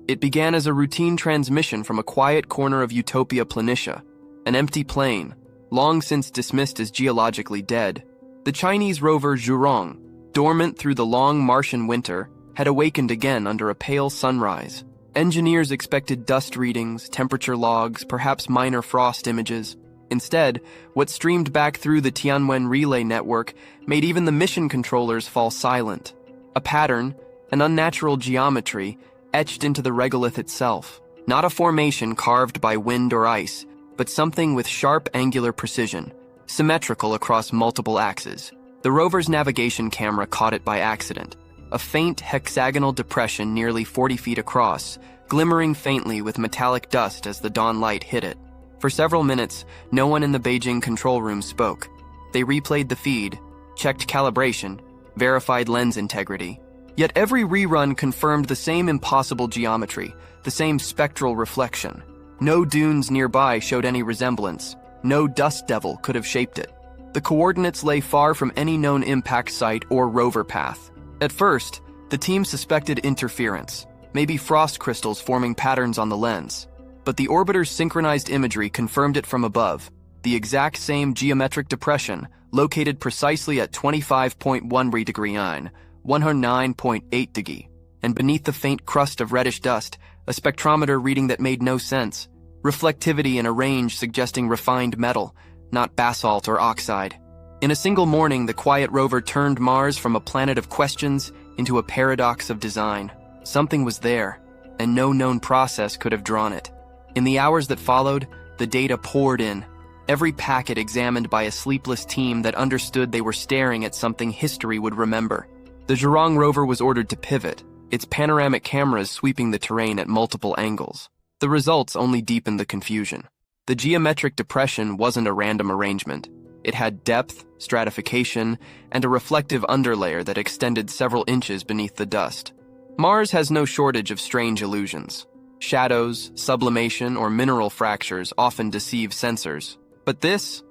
It began as a routine transmission from a quiet corner of Utopia Planitia, an empty plain, long since dismissed as geologically dead. The Chinese rover Zhurong, dormant through the long Martian winter, had awakened again under a pale sunrise. Engineers expected dust readings, temperature logs, perhaps minor frost images. Instead, what streamed back through the Tianwen relay network made even the mission controllers fall silent. A pattern, an unnatural geometry, etched into the regolith itself. Not a formation carved by wind or ice, but something with sharp angular precision, symmetrical across multiple axes. The rover's navigation camera caught it by accident. A faint hexagonal depression nearly 40 feet across, glimmering faintly with metallic dust as the dawn light hit it. For several minutes, no one in the Beijing control room spoke. They replayed the feed, checked calibration, verified lens integrity. Yet every rerun confirmed the same impossible geometry, the same spectral reflection. No dunes nearby showed any resemblance. No dust devil could have shaped it. The coordinates lay far from any known impact site or rover path. At first, the team suspected interference, maybe frost crystals forming patterns on the lens. But the orbiter's synchronized imagery confirmed it from above, the exact same geometric depression, located precisely at 25.1 degree 109.8 degree, and beneath the faint crust of reddish dust, a spectrometer reading that made no sense, reflectivity in a range suggesting refined metal, not basalt or oxide. In a single morning, the quiet rover turned Mars from a planet of questions into a paradox of design. Something was there, and no known process could have drawn it. In the hours that followed, the data poured in, every packet examined by a sleepless team that understood they were staring at something history would remember. The Zhurong rover was ordered to pivot, its panoramic cameras sweeping the terrain at multiple angles. The results only deepened the confusion. The geometric depression wasn't a random arrangement. It had depth, stratification, and a reflective underlayer that extended several inches beneath the dust. Mars has no shortage of strange illusions. Shadows, sublimation, or mineral fractures often deceive sensors. But this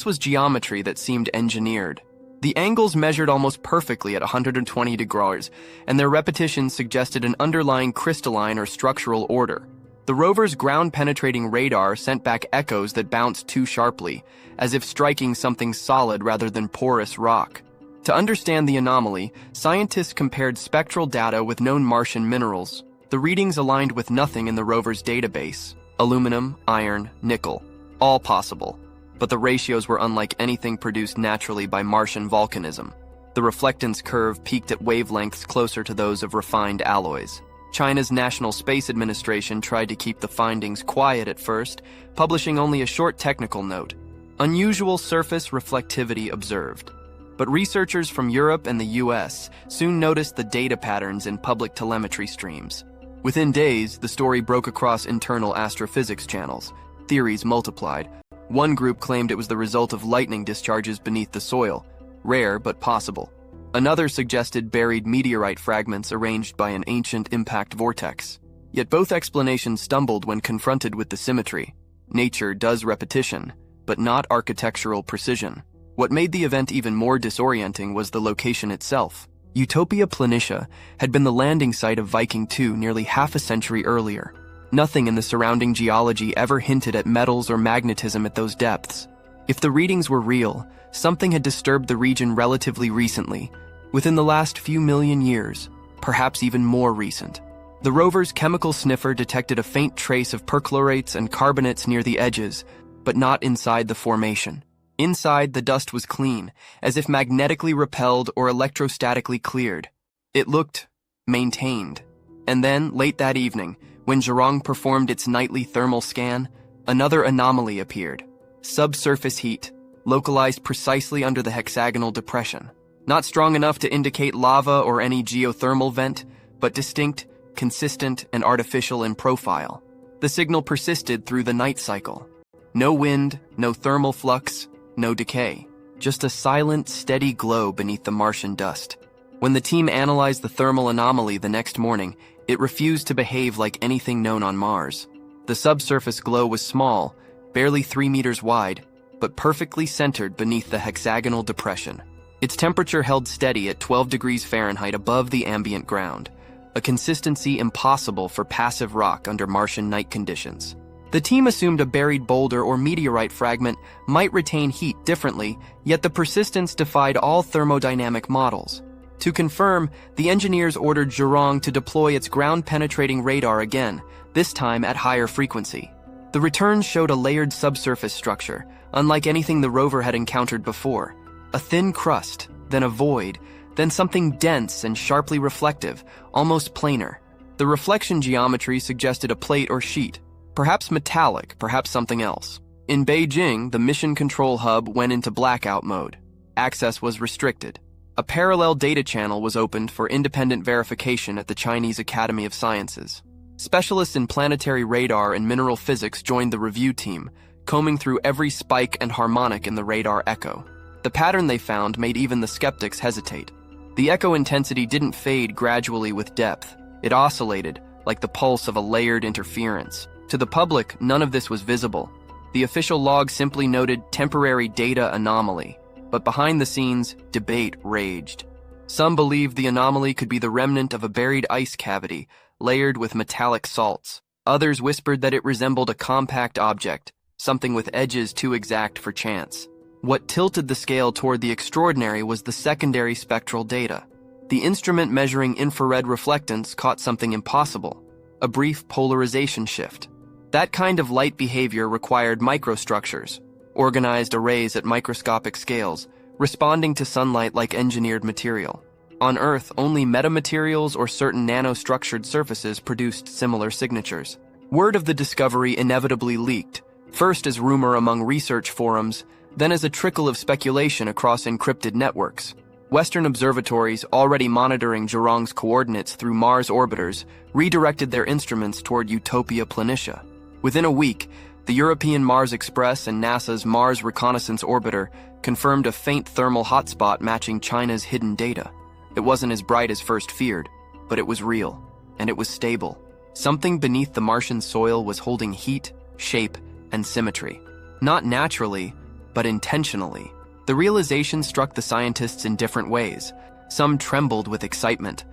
was geometry that seemed engineered. The angles measured almost perfectly at 120 degrees, and their repetition suggested an underlying crystalline or structural order. The rover's ground-penetrating radar sent back echoes that bounced too sharply, as if striking something solid rather than porous rock. To understand the anomaly, scientists compared spectral data with known Martian minerals. The readings aligned with nothing in the rover's database: aluminum, iron, nickel, all possible. But the ratios were unlike anything produced naturally by Martian volcanism. The reflectance curve peaked at wavelengths closer to those of refined alloys. China's National Space Administration tried to keep the findings quiet at first, publishing only a short technical note. Unusual surface reflectivity observed. But researchers from Europe and the US soon noticed the data patterns in public telemetry streams. Within days, the story broke across internal astrophysics channels. Theories multiplied. One group claimed it was the result of lightning discharges beneath the soil, rare but possible. Another suggested buried meteorite fragments arranged by an ancient impact vortex. Yet both explanations stumbled when confronted with the symmetry. Nature does repetition, but not architectural precision. What made the event even more disorienting was the location itself. Utopia Planitia had been the landing site of Viking 2 nearly half a century earlier. Nothing in the surrounding geology ever hinted at metals or magnetism at those depths. If the readings were real, something had disturbed the region relatively recently, within the last few million years, perhaps even more recent. The rover's chemical sniffer detected a faint trace of perchlorates and carbonates near the edges, but not inside the formation. Inside, the dust was clean, as if magnetically repelled or electrostatically cleared. It looked maintained. And then, late that evening, when Zhurong performed its nightly thermal scan, another anomaly appeared. Subsurface heat, localized precisely under the hexagonal depression. Not strong enough to indicate lava or any geothermal vent, but distinct, consistent, and artificial in profile. The signal persisted through the night cycle. No wind, no thermal flux, no decay. Just a silent, steady glow beneath the Martian dust. When the team analyzed the thermal anomaly the next morning, it refused to behave like anything known on Mars. The subsurface glow was small, barely 3 meters wide, but perfectly centered beneath the hexagonal depression. Its temperature held steady at 12 degrees Fahrenheit above the ambient ground, a consistency impossible for passive rock under Martian night conditions. The team assumed a buried boulder or meteorite fragment might retain heat differently, yet the persistence defied all thermodynamic models. To confirm, the engineers ordered Zhurong to deploy its ground-penetrating radar again, this time at higher frequency. The returns showed a layered subsurface structure, unlike anything the rover had encountered before. A thin crust, then a void, then something dense and sharply reflective, almost planar. The reflection geometry suggested a plate or sheet, perhaps metallic, perhaps something else. In Beijing, the mission control hub went into blackout mode. Access was restricted. A parallel data channel was opened for independent verification at the Chinese Academy of Sciences. Specialists in planetary radar and mineral physics joined the review team, combing through every spike and harmonic in the radar echo. The pattern they found made even the skeptics hesitate. The echo intensity didn't fade gradually with depth. It oscillated, like the pulse of a layered interference. To the public, none of this was visible. The official log simply noted temporary data anomaly. But behind the scenes, debate raged. Some believed the anomaly could be the remnant of a buried ice cavity, layered with metallic salts. Others whispered that it resembled a compact object, something with edges too exact for chance. What tilted the scale toward the extraordinary was the secondary spectral data. The instrument measuring infrared reflectance caught something impossible, a brief polarization shift. That kind of light behavior required microstructures, organized arrays at microscopic scales, responding to sunlight like engineered material. On Earth, only metamaterials or certain nanostructured surfaces produced similar signatures. Word of the discovery inevitably leaked, first as rumor among research forums, then as a trickle of speculation across encrypted networks. Western observatories, already monitoring Zhurong's coordinates through Mars orbiters, redirected their instruments toward Utopia Planitia. Within a week, the European Mars Express and NASA's Mars Reconnaissance Orbiter confirmed a faint thermal hotspot matching China's hidden data. It wasn't as bright as first feared, but it was real, and it was stable. Something beneath the Martian soil was holding heat, shape, and symmetry. Not naturally, but intentionally. The realization struck the scientists in different ways. Some trembled with excitement.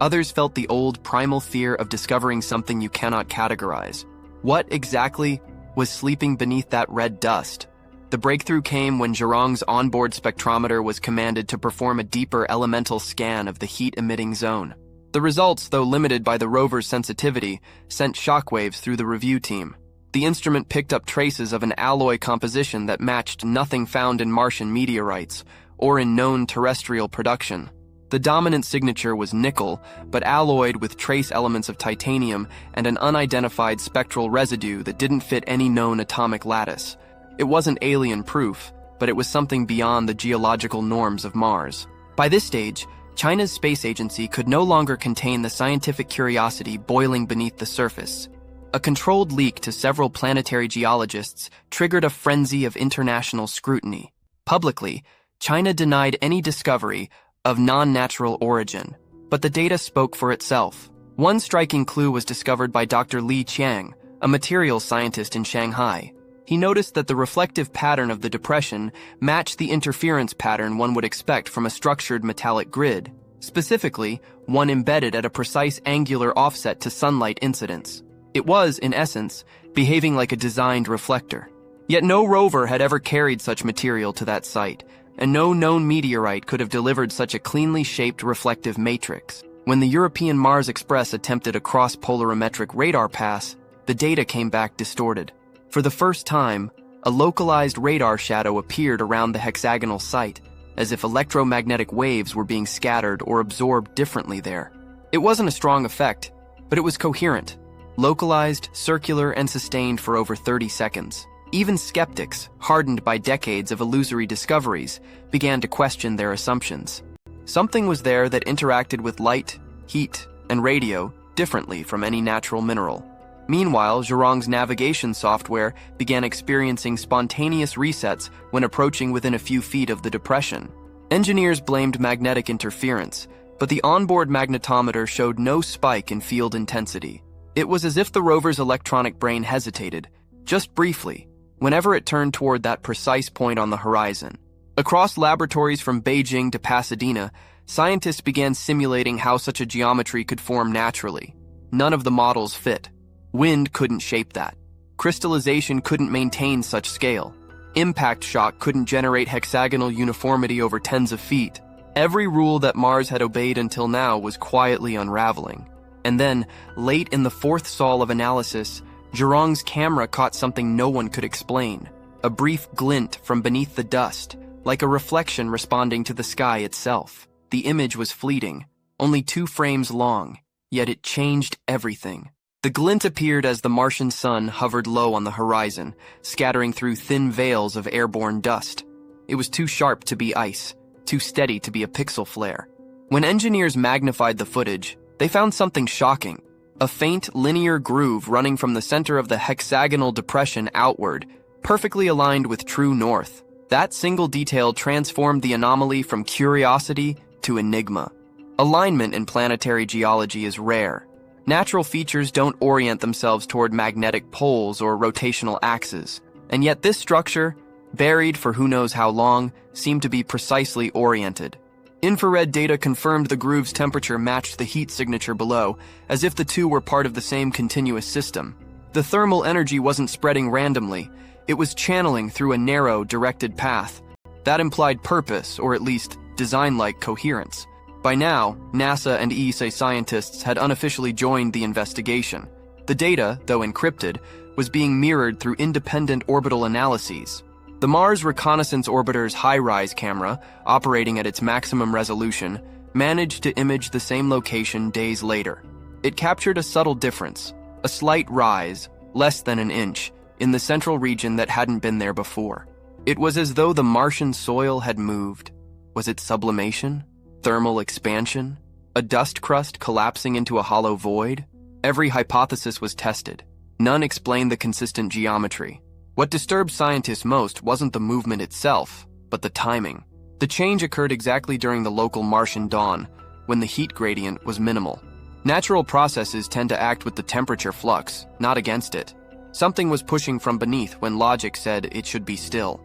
Others felt the old primal fear of discovering something you cannot categorize. What exactly was sleeping beneath that red dust? The breakthrough came when Zhurong's onboard spectrometer was commanded to perform a deeper elemental scan of the heat-emitting zone. The results, though limited by the rover's sensitivity, sent shockwaves through the review team. The instrument picked up traces of an alloy composition that matched nothing found in Martian meteorites or in known terrestrial production. The dominant signature was nickel, but alloyed with trace elements of titanium and an unidentified spectral residue that didn't fit any known atomic lattice. It wasn't alien proof, but it was something beyond the geological norms of Mars. By this stage, China's space agency could no longer contain the scientific curiosity boiling beneath the surface. A controlled leak to several planetary geologists triggered a frenzy of international scrutiny. Publicly, China denied any discovery of non-natural origin, but the data spoke for itself. One striking clue was discovered by Dr. Li Qiang, a materials scientist in Shanghai. He noticed that the reflective pattern of the depression matched the interference pattern one would expect from a structured metallic grid, specifically one embedded at a precise angular offset to sunlight incidence. It was, in essence, behaving like a designed reflector. Yet no rover had ever carried such material to that site, and no known meteorite could have delivered such a cleanly shaped reflective matrix. When the European Mars Express attempted a cross-polarimetric radar pass, the data came back distorted. For the first time, a localized radar shadow appeared around the hexagonal site, as if electromagnetic waves were being scattered or absorbed differently there. It wasn't a strong effect, but it was coherent, localized, circular, and sustained for over 30 seconds. Even skeptics, hardened by decades of illusory discoveries, began to question their assumptions. Something was there that interacted with light, heat, and radio differently from any natural mineral. Meanwhile, Zhurong's navigation software began experiencing spontaneous resets when approaching within a few feet of the depression. Engineers blamed magnetic interference, but the onboard magnetometer showed no spike in field intensity. It was as if the rover's electronic brain hesitated, just briefly, whenever it turned toward that precise point on the horizon. Across laboratories from Beijing to Pasadena, Scientists began simulating how such a geometry could form naturally. None of the models fit. Wind couldn't shape that. Crystallization couldn't maintain such scale. Impact shock couldn't generate hexagonal uniformity over tens of feet. Every rule that Mars had obeyed until now was quietly unraveling. And then, late in the fourth sol of analysis, Zhurong's camera caught something no one could explain. A brief glint from beneath the dust, like a reflection responding to the sky itself. The image was fleeting, only 2 frames long, yet it changed everything. The glint appeared as the Martian sun hovered low on the horizon, scattering through thin veils of airborne dust. It was too sharp to be ice, too steady to be a pixel flare. When engineers magnified the footage, they found something shocking. A faint, linear groove running from the center of the hexagonal depression outward, perfectly aligned with true north. That single detail transformed the anomaly from curiosity to enigma. Alignment in planetary geology is rare. Natural features don't orient themselves toward magnetic poles or rotational axes, and yet this structure, buried for who knows how long, seemed to be precisely oriented. Infrared data confirmed the groove's temperature matched the heat signature below, as if the two were part of the same continuous system. The thermal energy wasn't spreading randomly, it was channeling through a narrow, directed path. That implied purpose, or at least design-like coherence. By now, NASA and ESA scientists had unofficially joined the investigation. The data, though encrypted, was being mirrored through independent orbital analyses. The Mars Reconnaissance Orbiter's high-rise camera, operating at its maximum resolution, managed to image the same location days later. It captured a subtle difference, a slight rise, less than an inch, in the central region that hadn't been there before. It was as though the Martian soil had moved. Was it sublimation? Thermal expansion? A dust crust collapsing into a hollow void? Every hypothesis was tested. None explained the consistent geometry. What disturbed scientists most wasn't the movement itself, but the timing. The change occurred exactly during the local Martian dawn, when the heat gradient was minimal. Natural processes tend to act with the temperature flux, not against it. Something was pushing from beneath when logic said it should be still.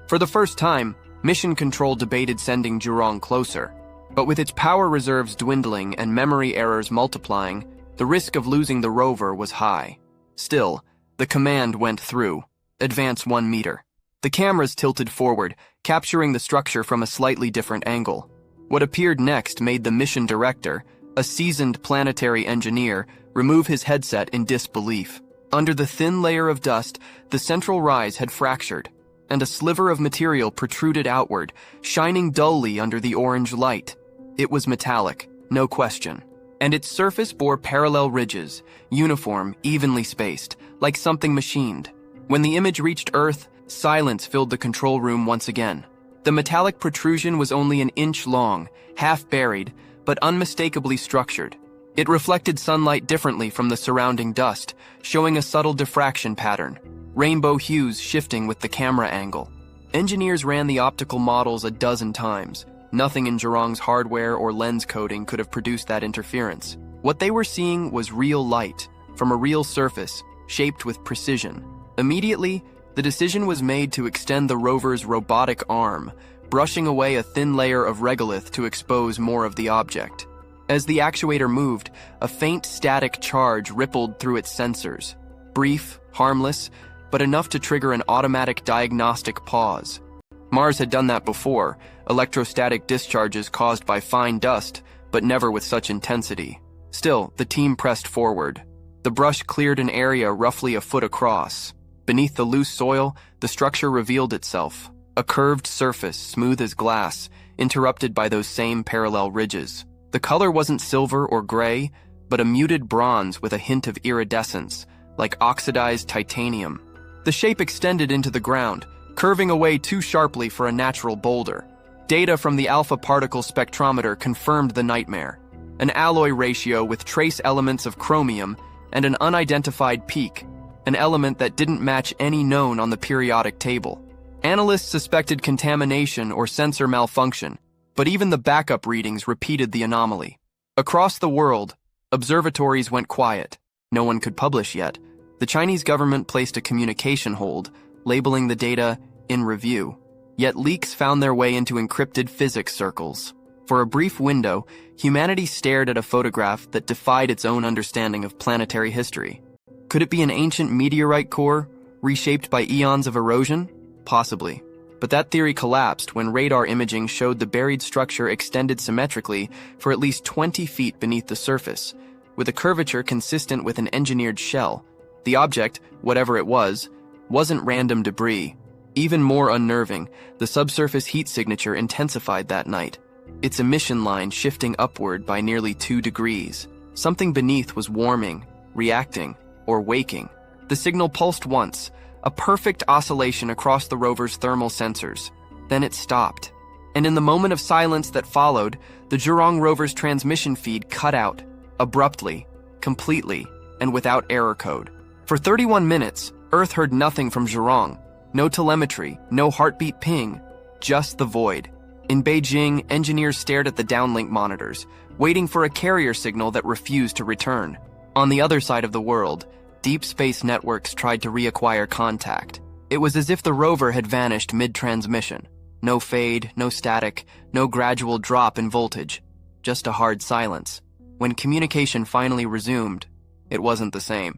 For the first time, Mission Control debated sending Zhurong closer. But with its power reserves dwindling and memory errors multiplying, the risk of losing the rover was high. Still, the command went through. Advance 1 meter. The cameras tilted forward, capturing the structure from a slightly different angle. What appeared next made the mission director, a seasoned planetary engineer, remove his headset in disbelief. Under the thin layer of dust, the central rise had fractured, and a sliver of material protruded outward, shining dully under the orange light. It was metallic, no question, and its surface bore parallel ridges, uniform, evenly spaced, like something machined. When the image reached Earth, silence filled the control room once again. The metallic protrusion was only an inch long, half buried, but unmistakably structured. It reflected sunlight differently from the surrounding dust, showing a subtle diffraction pattern, rainbow hues shifting with the camera angle. Engineers ran the optical models a dozen times. Nothing in Zhurong's hardware or lens coding could have produced that interference. What they were seeing was real light, from a real surface, shaped with precision. Immediately, the decision was made to extend the rover's robotic arm, brushing away a thin layer of regolith to expose more of the object. As the actuator moved, a faint static charge rippled through its sensors. Brief, harmless, but enough to trigger an automatic diagnostic pause. Mars had done that before, electrostatic discharges caused by fine dust, but never with such intensity. Still, the team pressed forward. The brush cleared an area roughly a foot across. Beneath the loose soil, the structure revealed itself. A curved surface, smooth as glass, interrupted by those same parallel ridges. The color wasn't silver or gray, but a muted bronze with a hint of iridescence, like oxidized titanium. The shape extended into the ground, curving away too sharply for a natural boulder. Data from the alpha particle spectrometer confirmed the nightmare. An alloy ratio with trace elements of chromium and an unidentified peak, an element that didn't match any known on the periodic table. Analysts suspected contamination or sensor malfunction, but even the backup readings repeated the anomaly. Across the world, observatories went quiet. No one could publish yet. The Chinese government placed a communication hold, labeling the data in review. Yet leaks found their way into encrypted physics circles. For a brief window, humanity stared at a photograph that defied its own understanding of planetary history. Could it be an ancient meteorite core, reshaped by eons of erosion? Possibly. But that theory collapsed when radar imaging showed the buried structure extended symmetrically for at least 20 feet beneath the surface, with a curvature consistent with an engineered shell. The object, whatever it was, wasn't random debris. Even more unnerving, the subsurface heat signature intensified that night, its emission line shifting upward by nearly 2 degrees. Something beneath was warming, reacting, or waking. The signal pulsed once, a perfect oscillation across the rover's thermal sensors. Then it stopped. And in the moment of silence that followed, the Zhurong rover's transmission feed cut out, abruptly, completely, and without error code. For 31 minutes, Earth heard nothing from Zhurong. No telemetry, no heartbeat ping, just the void. In Beijing, engineers stared at the downlink monitors, waiting for a carrier signal that refused to return. On the other side of the world, deep space networks tried to reacquire contact. It was as if the rover had vanished mid-transmission. No fade, no static, no gradual drop in voltage. Just a hard silence. When communication finally resumed, it wasn't the same.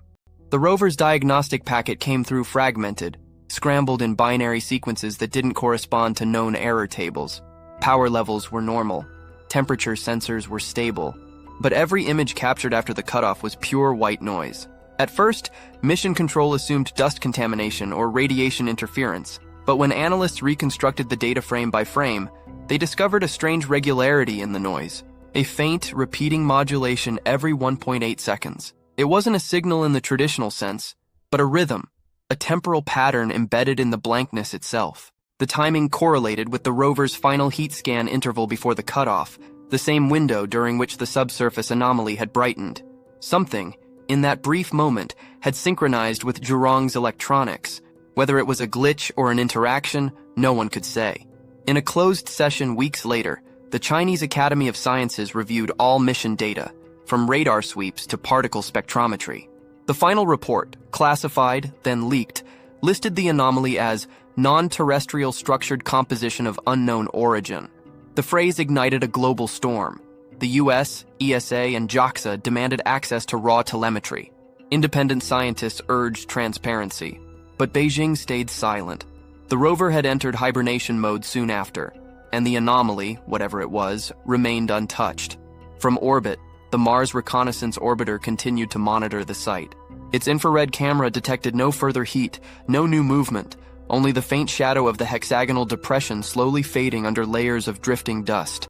The rover's diagnostic packet came through fragmented, scrambled in binary sequences that didn't correspond to known error tables. Power levels were normal. Temperature sensors were stable. But every image captured after the cutoff was pure white noise. At first, Mission Control assumed dust contamination or radiation interference, but when analysts reconstructed the data frame by frame, they discovered a strange regularity in the noise, a faint, repeating modulation every 1.8 seconds. It wasn't a signal in the traditional sense, but a rhythm, a temporal pattern embedded in the blankness itself. The timing correlated with the rover's final heat scan interval before the cutoff, the same window during which the subsurface anomaly had brightened. Something, in that brief moment, had synchronized with Zhurong's electronics. Whether it was a glitch or an interaction, no one could say. In a closed session weeks later, the Chinese Academy of Sciences reviewed all mission data, from radar sweeps to particle spectrometry. The final report, classified, then leaked, listed the anomaly as non-terrestrial structured composition of unknown origin. The phrase ignited a global storm. The US, ESA, and JAXA demanded access to raw telemetry. Independent scientists urged transparency, but Beijing stayed silent. The rover had entered hibernation mode soon after, and the anomaly, whatever it was, remained untouched. From orbit, the Mars Reconnaissance Orbiter continued to monitor the site. Its infrared camera detected no further heat, no new movement, only the faint shadow of the hexagonal depression slowly fading under layers of drifting dust.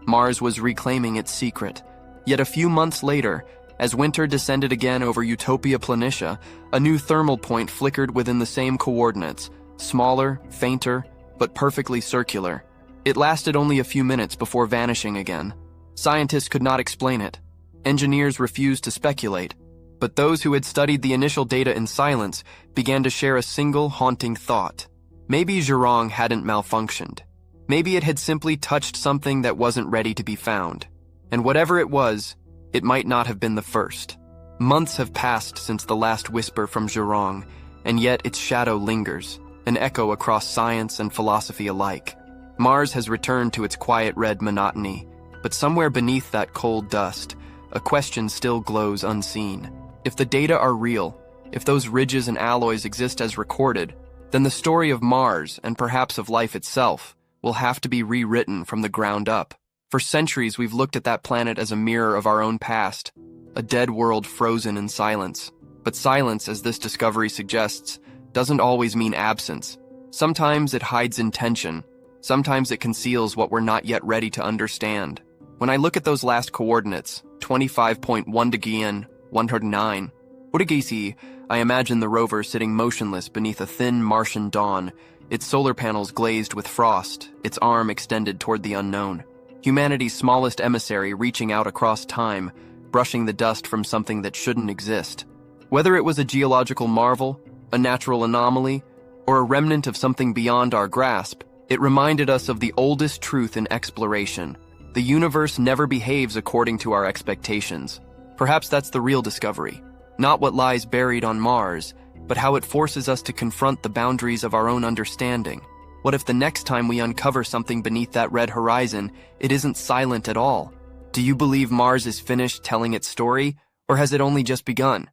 Mars was reclaiming its secret. Yet a few months later, as winter descended again over Utopia Planitia, a new thermal point flickered within the same coordinates, smaller, fainter, but perfectly circular. It lasted only a few minutes before vanishing again. Scientists could not explain it. Engineers refused to speculate. But those who had studied the initial data in silence began to share a single haunting thought. Maybe Zhurong hadn't malfunctioned. Maybe it had simply touched something that wasn't ready to be found. And whatever it was, it might not have been the first. Months have passed since the last whisper from Zhurong, and yet its shadow lingers, an echo across science and philosophy alike. Mars has returned to its quiet red monotony, but somewhere beneath that cold dust, a question still glows unseen. If the data are real, if those ridges and alloys exist as recorded, then the story of Mars, and perhaps of life itself, will have to be rewritten from the ground up. For centuries, we've looked at that planet as a mirror of our own past, a dead world frozen in silence. But silence, as this discovery suggests, doesn't always mean absence. Sometimes it hides intention. Sometimes it conceals what we're not yet ready to understand. When I look at those last coordinates, 25.1 Degian, 109, Urigisi, I imagine the rover sitting motionless beneath a thin Martian dawn, its solar panels glazed with frost, its arm extended toward the unknown. Humanity's smallest emissary reaching out across time, brushing the dust from something that shouldn't exist. Whether it was a geological marvel, a natural anomaly, or a remnant of something beyond our grasp, it reminded us of the oldest truth in exploration. The universe never behaves according to our expectations. Perhaps that's the real discovery. Not what lies buried on Mars, but how it forces us to confront the boundaries of our own understanding. What if the next time we uncover something beneath that red horizon, it isn't silent at all? Do you believe Mars is finished telling its story, or has it only just begun?